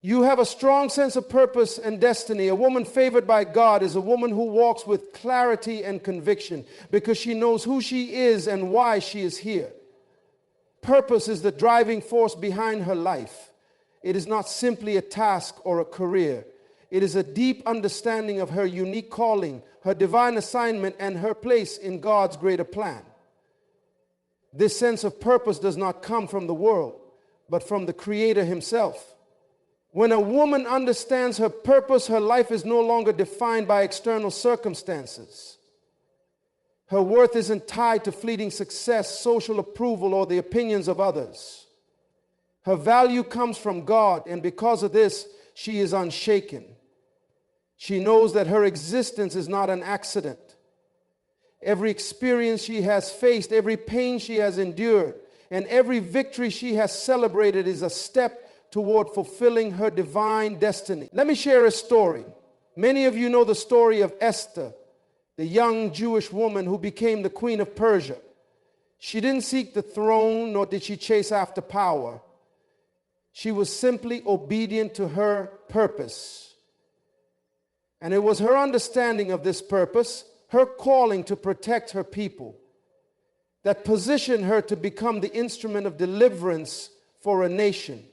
You have a strong sense of purpose and destiny. A woman favored by God is a woman who walks with clarity and conviction because she knows who she is and why she is here. Purpose is the driving force behind her life. It is not simply a task or a career. It is a deep understanding of her unique calling, her divine assignment, and her place in God's greater plan. This sense of purpose does not come from the world, but from the Creator Himself. When a woman understands her purpose, her life is no longer defined by external circumstances. Her worth isn't tied to fleeting success, social approval, or the opinions of others. Her value comes from God, and because of this, she is unshaken. She knows that her existence is not an accident. Every experience she has faced, every pain she has endured, and every victory she has celebrated is a step toward fulfilling her divine destiny. Let me share a story. Many of you know the story of Esther, the young Jewish woman who became the queen of Persia. She didn't seek the throne, nor did she chase after power. She was simply obedient to her purpose. And it was her understanding of this purpose, her calling to protect her people, that positioned her to become the instrument of deliverance for a nation.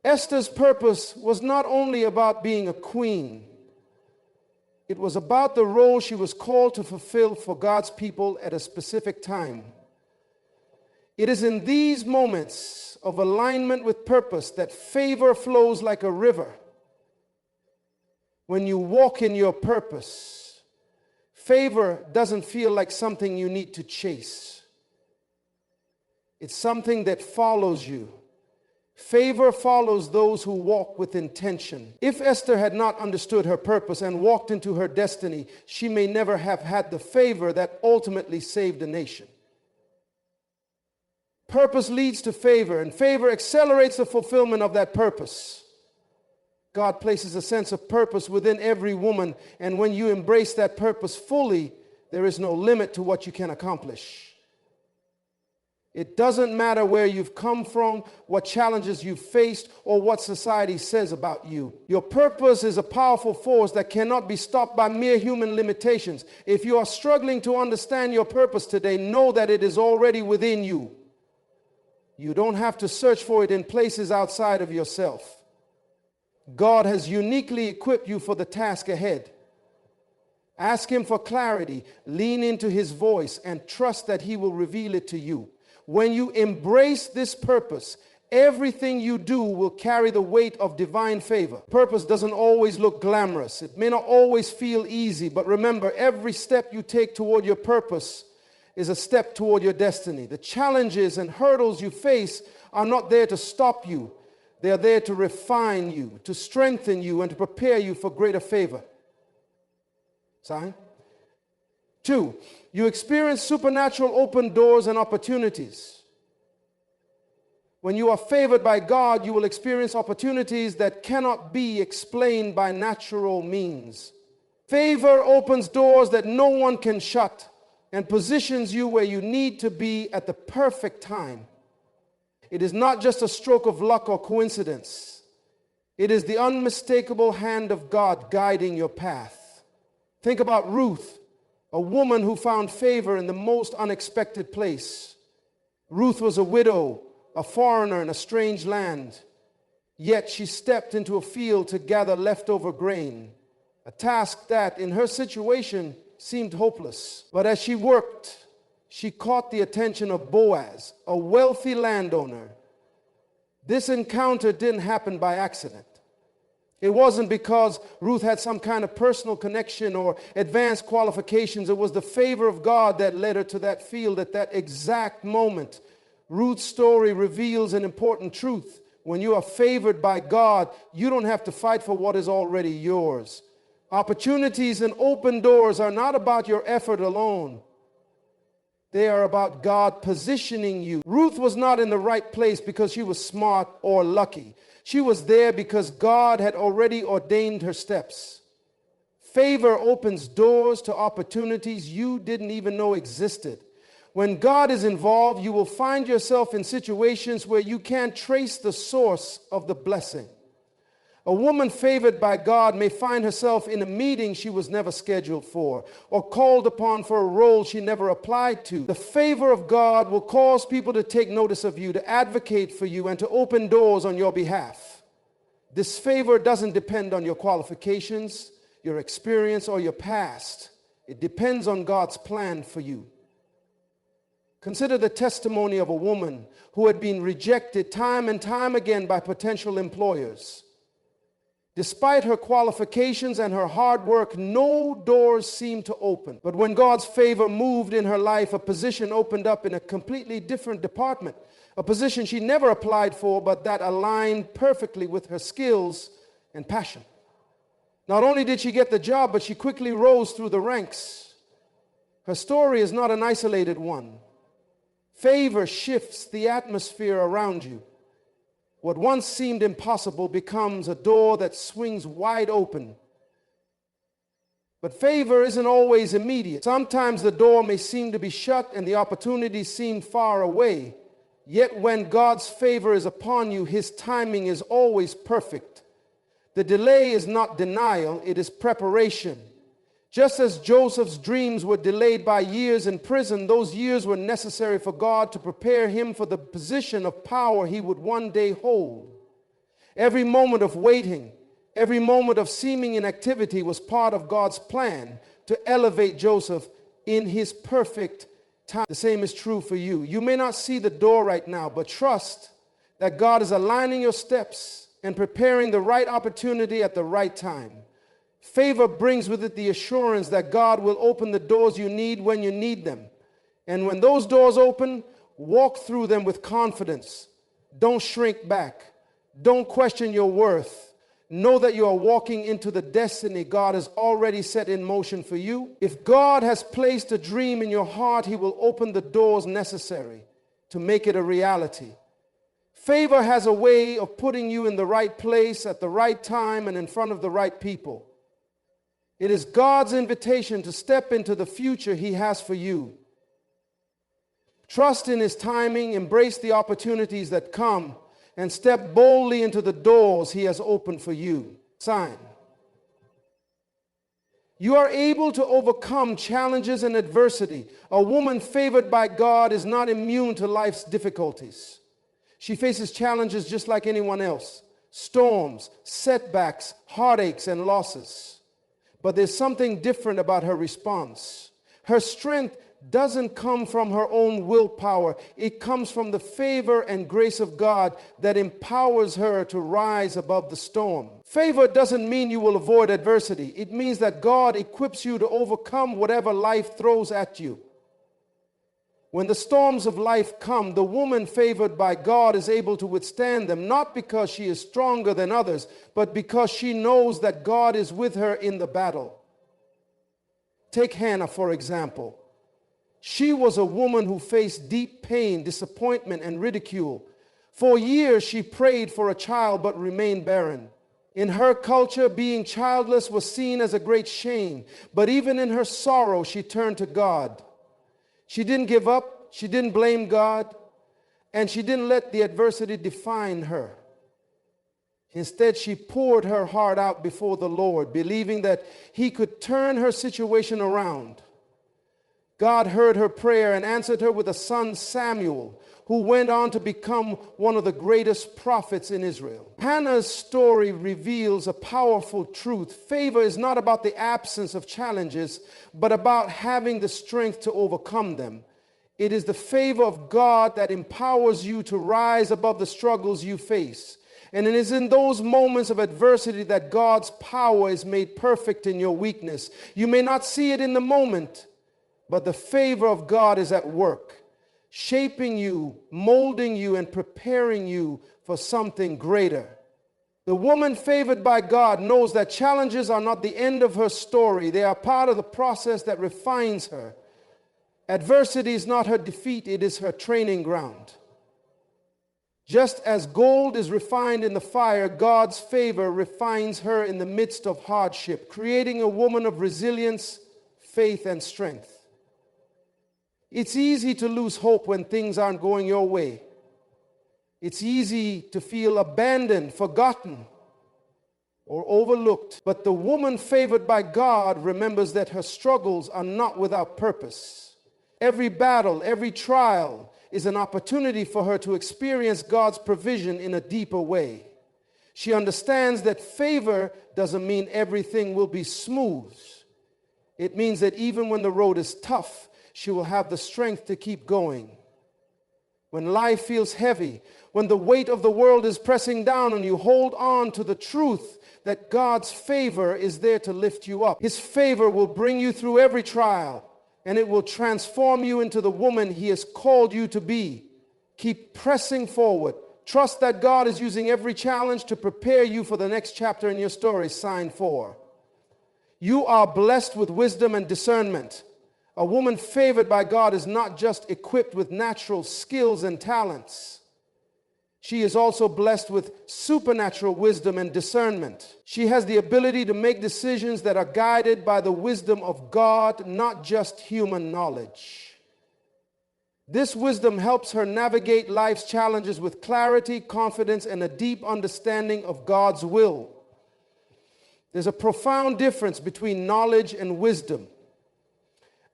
Esther's purpose was not only about being a queen, it was about the role she was called to fulfill for God's people at a specific time. It is in these moments of alignment with purpose that favor flows like a river. When you walk in your purpose, favor doesn't feel like something you need to chase. It's something that follows you. Favor follows those who walk with intention. If Esther had not understood her purpose and walked into her destiny, she may never have had the favor that ultimately saved the nation. Purpose leads to favor, and favor accelerates the fulfillment of that purpose. God places a sense of purpose within every woman, and when you embrace that purpose fully, there is no limit to what you can accomplish. It doesn't matter where you've come from, what challenges you've faced, or what society says about you. Your purpose is a powerful force that cannot be stopped by mere human limitations. If you are struggling to understand your purpose today, know that it is already within you. You don't have to search for it in places outside of yourself. God has uniquely equipped you for the task ahead. Ask Him for clarity, lean into His voice, and trust that He will reveal it to you. When you embrace this purpose, everything you do will carry the weight of divine favor. Purpose doesn't always look glamorous. It may not always feel easy, but remember, every step you take toward your purpose is a step toward your destiny. The challenges and hurdles you face are not there to stop you. They are there to refine you, to strengthen you, and to prepare you for greater favor. Sign? 2, you experience supernatural open doors and opportunities. When you are favored by God, you will experience opportunities that cannot be explained by natural means. Favor opens doors that no one can shut and positions you where you need to be at the perfect time. It is not just a stroke of luck or coincidence. It is the unmistakable hand of God guiding your path. Think about Ruth, a woman who found favor in the most unexpected place. Ruth was a widow, a foreigner in a strange land. Yet she stepped into a field to gather leftover grain, a task that, in her situation, seemed hopeless. But as she worked, she caught the attention of Boaz, a wealthy landowner. This encounter didn't happen by accident. It wasn't because Ruth had some kind of personal connection or advanced qualifications. It was the favor of God that led her to that field at that exact moment. Ruth's story reveals an important truth. When you are favored by God, you don't have to fight for what is already yours. Opportunities and open doors are not about your effort alone. They are about God positioning you. Ruth was not in the right place because she was smart or lucky. She was there because God had already ordained her steps. Favor opens doors to opportunities you didn't even know existed. When God is involved, you will find yourself in situations where you can't trace the source of the blessing. A woman favored by God may find herself in a meeting she was never scheduled for, or called upon for a role she never applied to. The favor of God will cause people to take notice of you, to advocate for you, and to open doors on your behalf. This favor doesn't depend on your qualifications, your experience, or your past. It depends on God's plan for you. Consider the testimony of a woman who had been rejected time and time again by potential employers. Despite her qualifications and her hard work, no doors seemed to open. But when God's favor moved in her life, a position opened up in a completely different department, a position she never applied for, but that aligned perfectly with her skills and passion. Not only did she get the job, but she quickly rose through the ranks. Her story is not an isolated one. Favor shifts the atmosphere around you. What once seemed impossible becomes a door that swings wide open. But favor isn't always immediate. Sometimes the door may seem to be shut and the opportunities seem far away. Yet when God's favor is upon you, His timing is always perfect. The delay is not denial, it is preparation. Just as Joseph's dreams were delayed by years in prison, those years were necessary for God to prepare him for the position of power he would one day hold. Every moment of waiting, every moment of seeming inactivity was part of God's plan to elevate Joseph in his perfect time. The same is true for you. You may not see the door right now, but trust that God is aligning your steps and preparing the right opportunity at the right time. Favor brings with it the assurance that God will open the doors you need when you need them. And when those doors open, walk through them with confidence. Don't shrink back. Don't question your worth. Know that you are walking into the destiny God has already set in motion for you. If God has placed a dream in your heart, He will open the doors necessary to make it a reality. Favor has a way of putting you in the right place at the right time and in front of the right people. It is God's invitation to step into the future He has for you. Trust in His timing, embrace the opportunities that come, and step boldly into the doors He has opened for you. Sign. You are able to overcome challenges and adversity. A woman favored by God is not immune to life's difficulties. She faces challenges just like anyone else. Storms, setbacks, heartaches, and losses. But there's something different about her response. Her strength doesn't come from her own willpower. It comes from the favor and grace of God that empowers her to rise above the storm. Favor doesn't mean you will avoid adversity. It means that God equips you to overcome whatever life throws at you. When the storms of life come, the woman favored by God is able to withstand them, not because she is stronger than others, but because she knows that God is with her in the battle. Take Hannah, for example. She was a woman who faced deep pain, disappointment, and ridicule. For years, she prayed for a child but remained barren. In her culture, being childless was seen as a great shame, but even in her sorrow, she turned to God. She didn't give up, she didn't blame God, and she didn't let the adversity define her. Instead, she poured her heart out before the Lord, believing that He could turn her situation around. God heard her prayer and answered her with a son, Samuel, who went on to become one of the greatest prophets in Israel. Hannah's story reveals a powerful truth. Favor is not about the absence of challenges, but about having the strength to overcome them. It is the favor of God that empowers you to rise above the struggles you face. And it is in those moments of adversity that God's power is made perfect in your weakness. You may not see it in the moment, but the favor of God is at work, shaping you, molding you, and preparing you for something greater. The woman favored by God knows that challenges are not the end of her story. They are part of the process that refines her. Adversity is not her defeat, it is her training ground. Just as gold is refined in the fire, God's favor refines her in the midst of hardship, creating a woman of resilience, faith, and strength. It's easy to lose hope when things aren't going your way. It's easy to feel abandoned, forgotten. or overlooked. But the woman favored by God remembers that her struggles are not without purpose. Every battle, every trial is an opportunity for her to experience God's provision in a deeper way. She understands that favor doesn't mean everything will be smooth. It means that even when the road is tough, she will have the strength to keep going. When life feels heavy, when the weight of the world is pressing down on you, hold on to the truth that God's favor is there to lift you up. His favor will bring you through every trial, and it will transform you into the woman He has called you to be. Keep pressing forward. Trust that God is using every challenge to prepare you for the next chapter in your story. Sign 4. You are blessed with wisdom and discernment. A woman favored by God is not just equipped with natural skills and talents. She is also blessed with supernatural wisdom and discernment. She has the ability to make decisions that are guided by the wisdom of God, not just human knowledge. This wisdom helps her navigate life's challenges with clarity, confidence, and a deep understanding of God's will. There's a profound difference between knowledge and wisdom.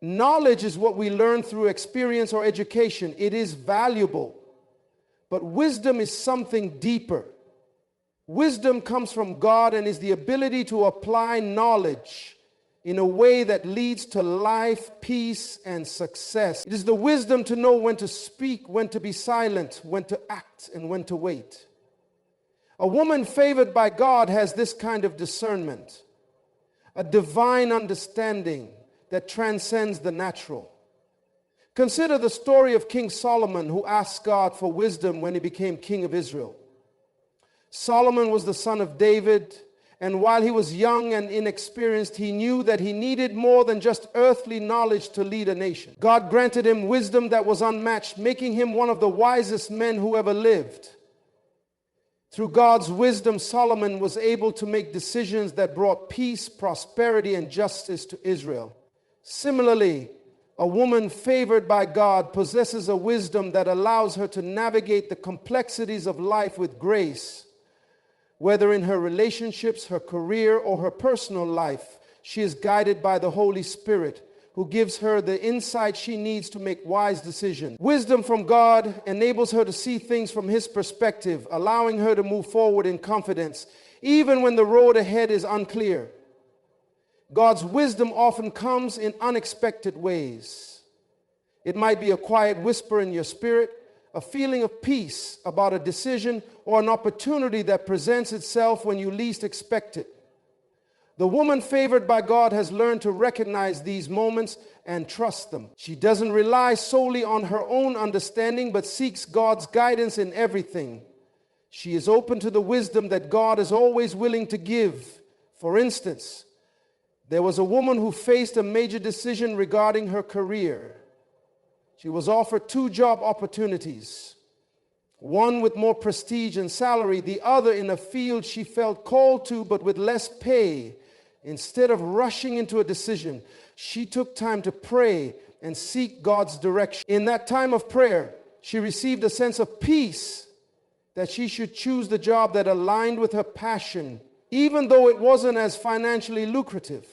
Knowledge is what we learn through experience or education. It is valuable. But wisdom is something deeper. Wisdom comes from God and is the ability to apply knowledge in a way that leads to life, peace, and success. It is the wisdom to know when to speak, when to be silent, when to act, and when to wait. A woman favored by God has this kind of discernment, a divine understanding that transcends the natural. Consider the story of King Solomon, who asked God for wisdom when he became king of Israel. Solomon was the son of David, and while he was young and inexperienced, he knew that he needed more than just earthly knowledge to lead a nation. God granted him wisdom that was unmatched, making him one of the wisest men who ever lived. Through God's wisdom, Solomon was able to make decisions that brought peace, prosperity, and justice to Israel. Similarly, a woman favored by God possesses a wisdom that allows her to navigate the complexities of life with grace. Whether in her relationships, her career, or her personal life, she is guided by the Holy Spirit, who gives her the insight she needs to make wise decisions. Wisdom from God enables her to see things from His perspective, allowing her to move forward in confidence, even when the road ahead is unclear. God's wisdom often comes in unexpected ways. It might be a quiet whisper in your spirit, a feeling of peace about a decision, or an opportunity that presents itself when you least expect it. The woman favored by God has learned to recognize these moments and trust them. She doesn't rely solely on her own understanding, but seeks God's guidance in everything. She is open to the wisdom that God is always willing to give. For instance, there was a woman who faced a major decision regarding her career. She was offered 2 job opportunities, one with more prestige and salary, the other in a field she felt called to but with less pay. Instead of rushing into a decision, she took time to pray and seek God's direction. In that time of prayer, she received a sense of peace that she should choose the job that aligned with her passion, even though it wasn't as financially lucrative.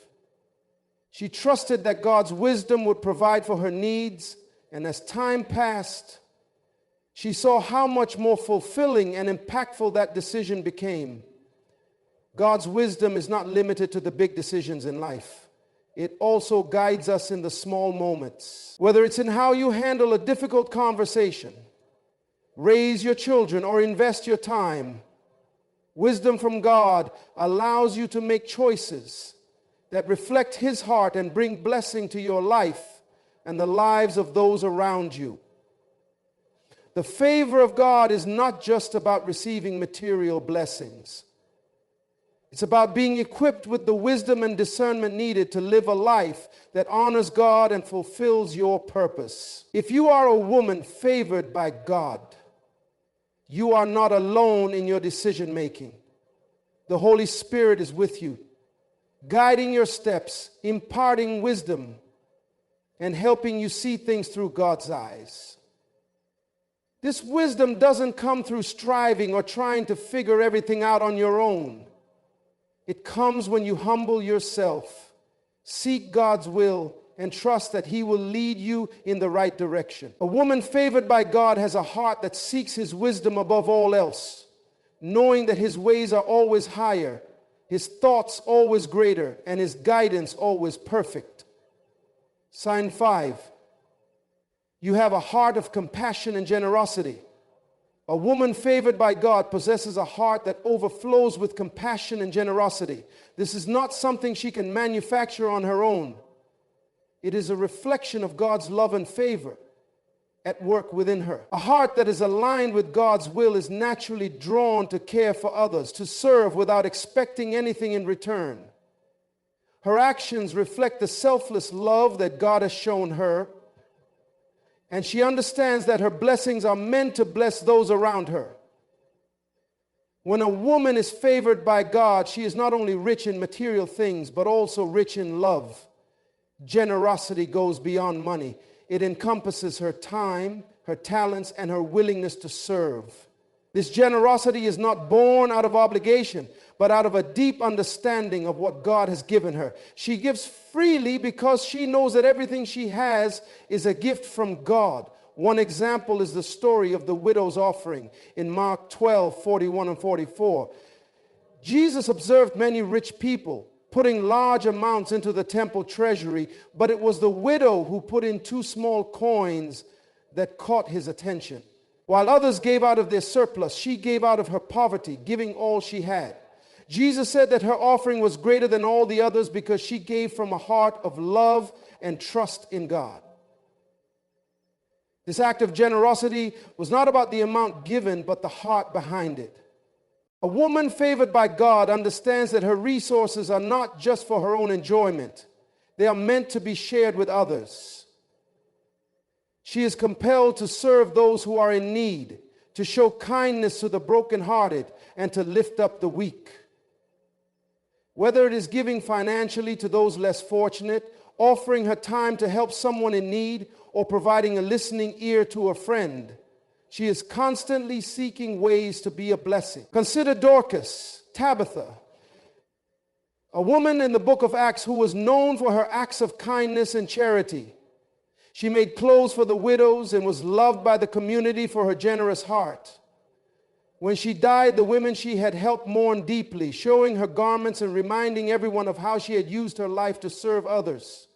She trusted that God's wisdom would provide for her needs, and as time passed, she saw how much more fulfilling and impactful that decision became. God's wisdom is not limited to the big decisions in life. It also guides us in the small moments. Whether it's in how you handle a difficult conversation, raise your children, or invest your time, wisdom from God allows you to make choices that reflect His heart and bring blessing to your life and the lives of those around you. The favor of God is not just about receiving material blessings. It's about being equipped with the wisdom and discernment needed to live a life that honors God and fulfills your purpose. If you are a woman favored by God, you are not alone in your decision making. The Holy Spirit is with you, guiding your steps, imparting wisdom, and helping you see things through God's eyes. This wisdom doesn't come through striving or trying to figure everything out on your own. It comes when you humble yourself, seek God's will, and trust that He will lead you in the right direction. A woman favored by God has a heart that seeks His wisdom above all else, knowing that His ways are always higher, His thoughts always greater, and His guidance always perfect. Sign 5. You have a heart of compassion and generosity. A woman favored by God possesses a heart that overflows with compassion and generosity. This is not something she can manufacture on her own. It is a reflection of God's love and favor at work within her. A heart that is aligned with God's will is naturally drawn to care for others, to serve without expecting anything in return. Her actions reflect the selfless love that God has shown her, and she understands that her blessings are meant to bless those around her. When a woman is favored by God, she is not only rich in material things, but also rich in love. Generosity goes beyond money. It encompasses her time, her talents, and her willingness to serve. This generosity is not born out of obligation, but out of a deep understanding of what God has given her. She gives freely because she knows that everything she has is a gift from God. One example is the story of the widow's offering in Mark 12:41 and 44. Jesus observed many rich people putting large amounts into the temple treasury, but it was the widow who put in 2 small coins that caught his attention. While others gave out of their surplus, she gave out of her poverty, giving all she had. Jesus said that her offering was greater than all the others because she gave from a heart of love and trust in God. This act of generosity was not about the amount given, but the heart behind it. A woman favored by God understands that her resources are not just for her own enjoyment. They are meant to be shared with others. She is compelled to serve those who are in need, to show kindness to the brokenhearted, and to lift up the weak. Whether it is giving financially to those less fortunate, offering her time to help someone in need, or providing a listening ear to a friend, she is constantly seeking ways to be a blessing. Consider Dorcas, Tabitha, a woman in the book of Acts who was known for her acts of kindness and charity. She made clothes for the widows and was loved by the community for her generous heart. When she died, the women she had helped mourned deeply, showing her garments and reminding everyone of how she had used her life to serve others.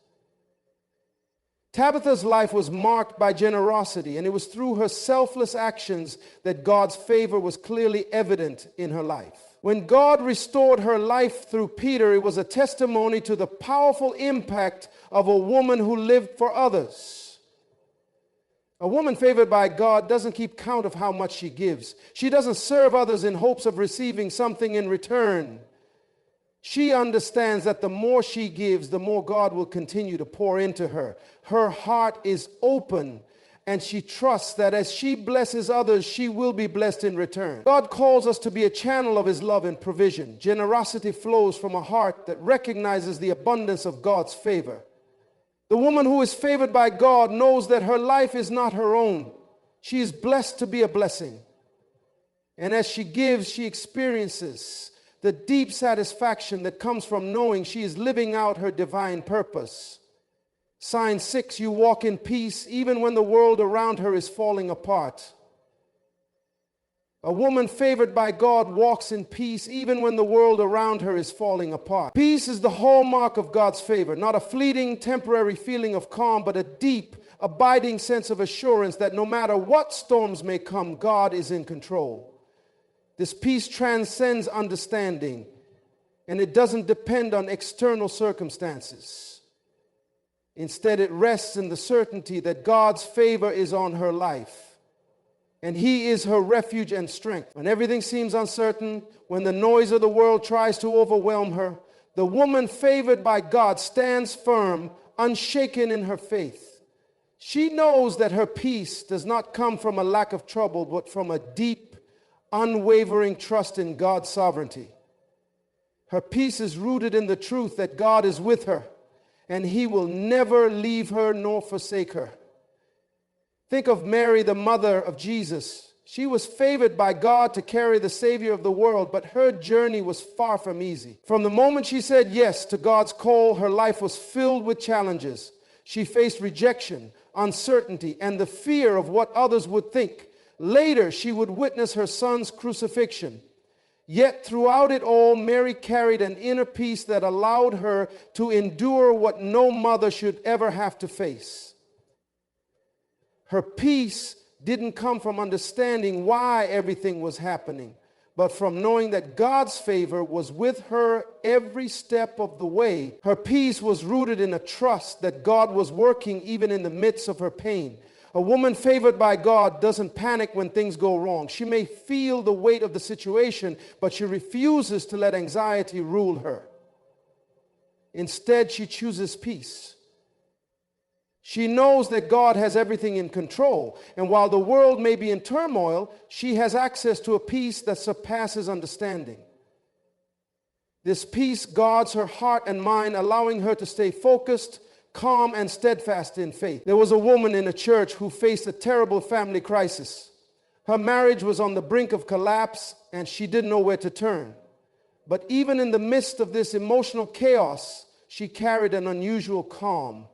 Tabitha's life was marked by generosity, and it was through her selfless actions that God's favor was clearly evident in her life. When God restored her life through Peter, it was a testimony to the powerful impact of a woman who lived for others. A woman favored by God doesn't keep count of how much she gives. She doesn't serve others in hopes of receiving something in return. She understands that the more she gives, the more God will continue to pour into her. Her heart is open, and she trusts that as she blesses others, she will be blessed in return. God calls us to be a channel of His love and provision. Generosity flows from a heart that recognizes the abundance of God's favor. The woman who is favored by God knows that her life is not her own. She is blessed to be a blessing. And as she gives, she experiences the deep satisfaction that comes from knowing she is living out her divine purpose. Sign 6, you walk in peace even when the world around her is falling apart. A woman favored by God walks in peace even when the world around her is falling apart. Peace is the hallmark of God's favor, not a fleeting, temporary feeling of calm, but a deep, abiding sense of assurance that no matter what storms may come, God is in control. This peace transcends understanding, and it doesn't depend on external circumstances. Instead, it rests in the certainty that God's favor is on her life, and He is her refuge and strength. When everything seems uncertain, when the noise of the world tries to overwhelm her, the woman favored by God stands firm, unshaken in her faith. She knows that her peace does not come from a lack of trouble, but from a deep, unwavering trust in God's sovereignty. Her peace is rooted in the truth that God is with her, and He will never leave her nor forsake her. Think of Mary, the mother of Jesus. She was favored by God to carry the Savior of the world, but her journey was far from easy. From the moment she said yes to God's call, her life was filled with challenges. She faced rejection, uncertainty, and the fear of what others would think. Later, she would witness her son's crucifixion. Yet throughout it all, Mary carried an inner peace that allowed her to endure what no mother should ever have to face. Her peace didn't come from understanding why everything was happening, but from knowing that God's favor was with her every step of the way. Her peace was rooted in a trust that God was working even in the midst of her pain. A woman favored by God doesn't panic when things go wrong. She may feel the weight of the situation, but she refuses to let anxiety rule her. Instead, she chooses peace. She knows that God has everything in control, and while the world may be in turmoil, she has access to a peace that surpasses understanding. This peace guards her heart and mind, allowing her to stay focused, calm, and steadfast in faith. There was a woman in a church who faced a terrible family crisis. Her marriage was on the brink of collapse, and she didn't know where to turn. But even in the midst of this emotional chaos, she carried an unusual calm.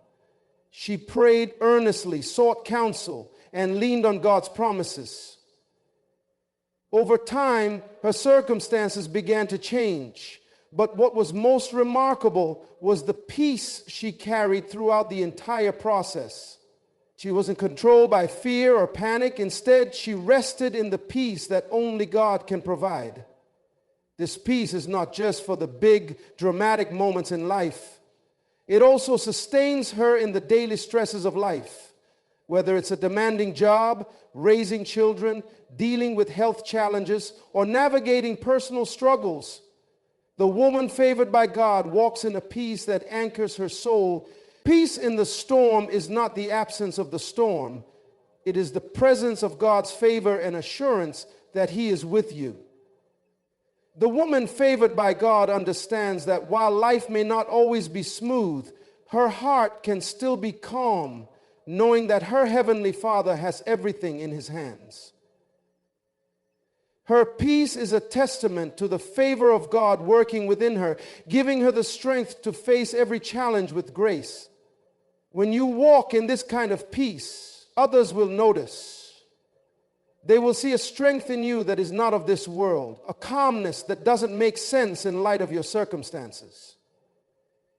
She prayed earnestly, sought counsel, and leaned on God's promises. Over time, her circumstances began to change. But what was most remarkable was the peace she carried throughout the entire process. She wasn't controlled by fear or panic. Instead, she rested in the peace that only God can provide. This peace is not just for the big, dramatic moments in life. It also sustains her in the daily stresses of life, whether it's a demanding job, raising children, dealing with health challenges, or navigating personal struggles. The woman favored by God walks in a peace that anchors her soul. Peace in the storm is not the absence of the storm. It is the presence of God's favor and assurance that He is with you. The woman favored by God understands that while life may not always be smooth, her heart can still be calm, knowing that her heavenly Father has everything in His hands. Her peace is a testament to the favor of God working within her, giving her the strength to face every challenge with grace. When you walk in this kind of peace, others will notice. They will see a strength in you that is not of this world, a calmness that doesn't make sense in light of your circumstances.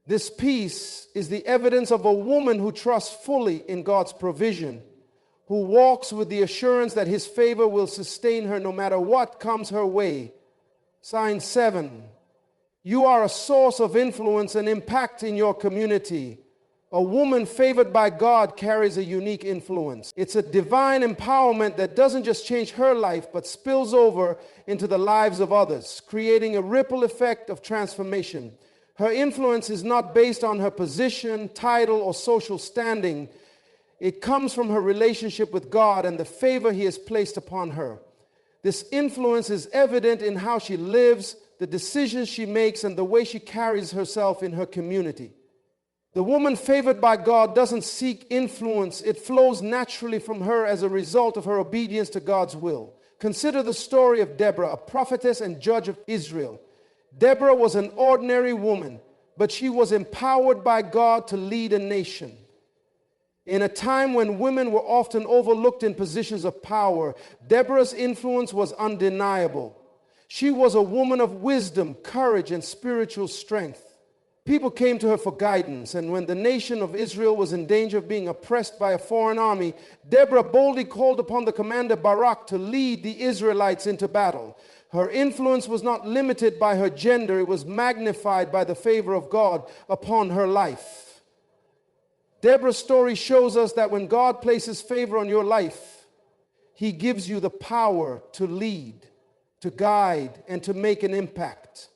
This peace is the evidence of a woman who trusts fully in God's provision, who walks with the assurance that His favor will sustain her no matter what comes her way. Sign 7. You are a source of influence and impact in your community. A woman favored by God carries a unique influence. It's a divine empowerment that doesn't just change her life, but spills over into the lives of others, creating a ripple effect of transformation. Her influence is not based on her position, title, or social standing. It comes from her relationship with God and the favor He has placed upon her. This influence is evident in how she lives, the decisions she makes, and the way she carries herself in her community. The woman favored by God doesn't seek influence. It flows naturally from her as a result of her obedience to God's will. Consider the story of Deborah, a prophetess and judge of Israel. Deborah was an ordinary woman, but she was empowered by God to lead a nation. In a time when women were often overlooked in positions of power, Deborah's influence was undeniable. She was a woman of wisdom, courage, and spiritual strength. People came to her for guidance, and when the nation of Israel was in danger of being oppressed by a foreign army, Deborah boldly called upon the commander Barak to lead the Israelites into battle. Her influence was not limited by her gender, it was magnified by the favor of God upon her life. Deborah's story shows us that when God places favor on your life, He gives you the power to lead, to guide, and to make an impact,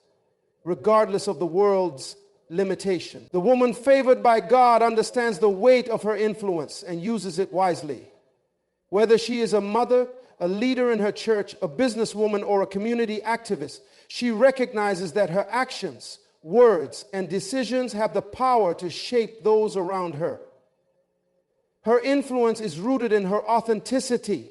regardless of the world's limitation. The woman favored by God understands the weight of her influence and uses it wisely. Whether she is a mother, a leader in her church, a businesswoman, or a community activist, she recognizes that her actions, words, and decisions have the power to shape those around her. Her influence is rooted in her authenticity.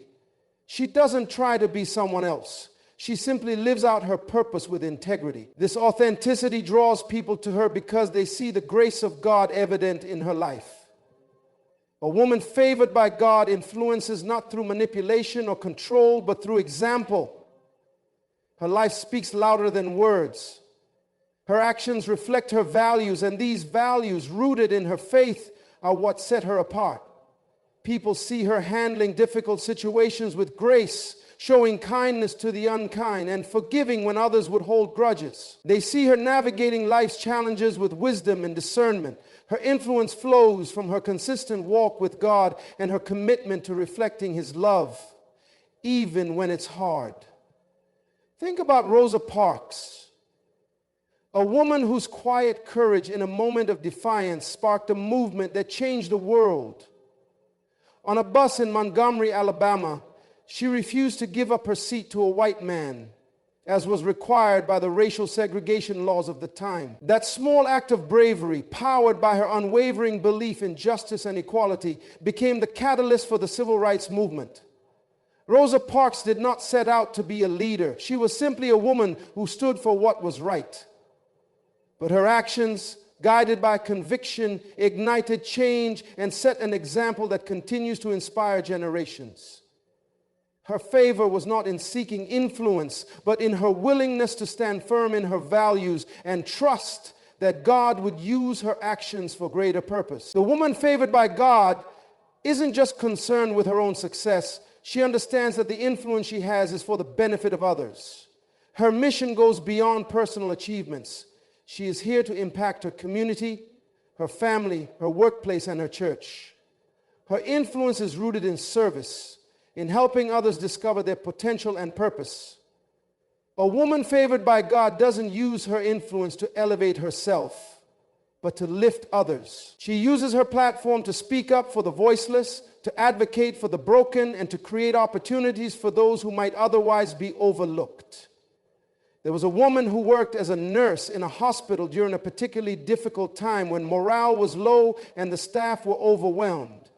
She doesn't try to be someone else. She simply lives out her purpose with integrity. This authenticity draws people to her because they see the grace of God evident in her life. A woman favored by God influences not through manipulation or control, but through example. Her life speaks louder than words. Her actions reflect her values, and these values, rooted in her faith, are what set her apart. People see her handling difficult situations with grace, showing kindness to the unkind, and forgiving when others would hold grudges. They see her navigating life's challenges with wisdom and discernment. Her influence flows from her consistent walk with God and her commitment to reflecting His love, even when it's hard. Think about Rosa Parks, a woman whose quiet courage in a moment of defiance sparked a movement that changed the world. On a bus in Montgomery, Alabama, she refused to give up her seat to a white man, as was required by the racial segregation laws of the time. That small act of bravery, powered by her unwavering belief in justice and equality, became the catalyst for the civil rights movement. Rosa Parks did not set out to be a leader. She was simply a woman who stood for what was right. But her actions, guided by conviction, ignited change and set an example that continues to inspire generations. Her favor was not in seeking influence, but in her willingness to stand firm in her values and trust that God would use her actions for greater purpose. The woman favored by God isn't just concerned with her own success. She understands that the influence she has is for the benefit of others. Her mission goes beyond personal achievements. She is here to impact her community, her family, her workplace, and her church. Her influence is rooted in service, in helping others discover their potential and purpose. A woman favored by God doesn't use her influence to elevate herself, but to lift others. She uses her platform to speak up for the voiceless, to advocate for the broken, and to create opportunities for those who might otherwise be overlooked. There was a woman who worked as a nurse in a hospital during a particularly difficult time when morale was low and the staff were overwhelmed.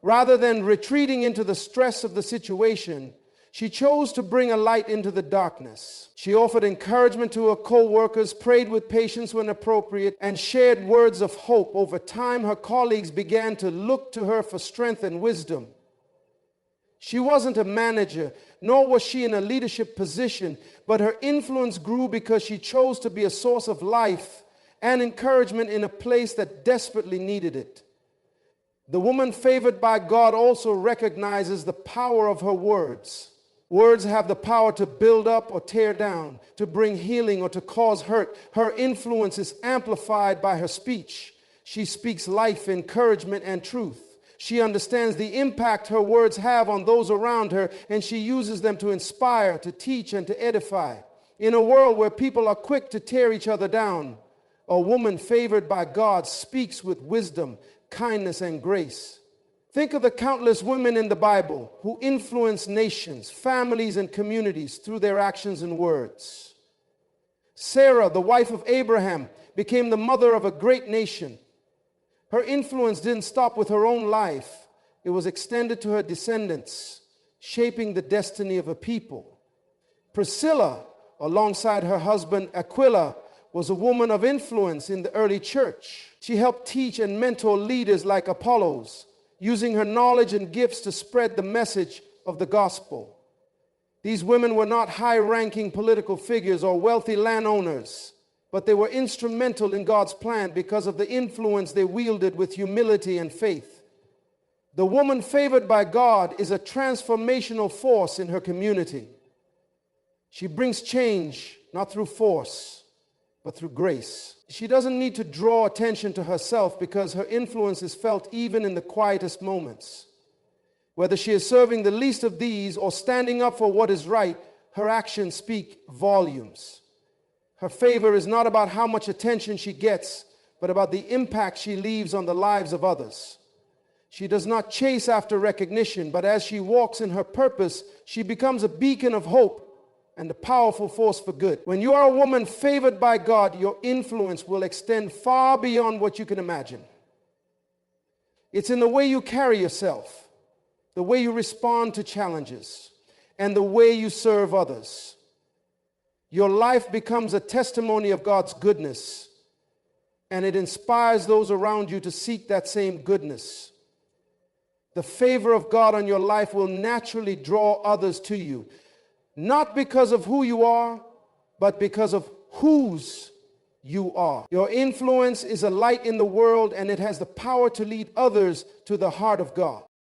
Rather than retreating into the stress of the situation, she chose to bring a light into the darkness. She offered encouragement to her co-workers, prayed with patients when appropriate, and shared words of hope. Over time, her colleagues began to look to her for strength and wisdom. She wasn't a manager, nor was she in a leadership position, but her influence grew because she chose to be a source of life and encouragement in a place that desperately needed it. The woman favored by God also recognizes the power of her words. Words have the power to build up or tear down, to bring healing or to cause hurt. Her influence is amplified by her speech. She speaks life, encouragement, and truth. She understands the impact her words have on those around her, and she uses them to inspire, to teach, and to edify. In a world where people are quick to tear each other down, a woman favored by God speaks with wisdom, kindness, and grace. Think of the countless women in the Bible who influenced nations, families, and communities through their actions and words. Sarah, the wife of Abraham, became the mother of a great nation. Her influence didn't stop with her own life. It was extended to her descendants, shaping the destiny of a people. Priscilla, alongside her husband Aquila, was a woman of influence in the early church. She helped teach and mentor leaders like Apollos, using her knowledge and gifts to spread the message of the gospel. These women were not high-ranking political figures or wealthy landowners, but they were instrumental in God's plan because of the influence they wielded with humility and faith. The woman favored by God is a transformational force in her community. She brings change, not through force, but through grace. She doesn't need to draw attention to herself because her influence is felt even in the quietest moments. Whether she is serving the least of these or standing up for what is right, her actions speak volumes. Her favor is not about how much attention she gets, but about the impact she leaves on the lives of others. She does not chase after recognition, but as she walks in her purpose, she becomes a beacon of hope and a powerful force for good. When you are a woman favored by God, your influence will extend far beyond what you can imagine. It's in the way you carry yourself, the way you respond to challenges, and the way you serve others. Your life becomes a testimony of God's goodness, and it inspires those around you to seek that same goodness. The favor of God on your life will naturally draw others to you, not because of who you are, but because of whose you are. Your influence is a light in the world, and it has the power to lead others to the heart of God.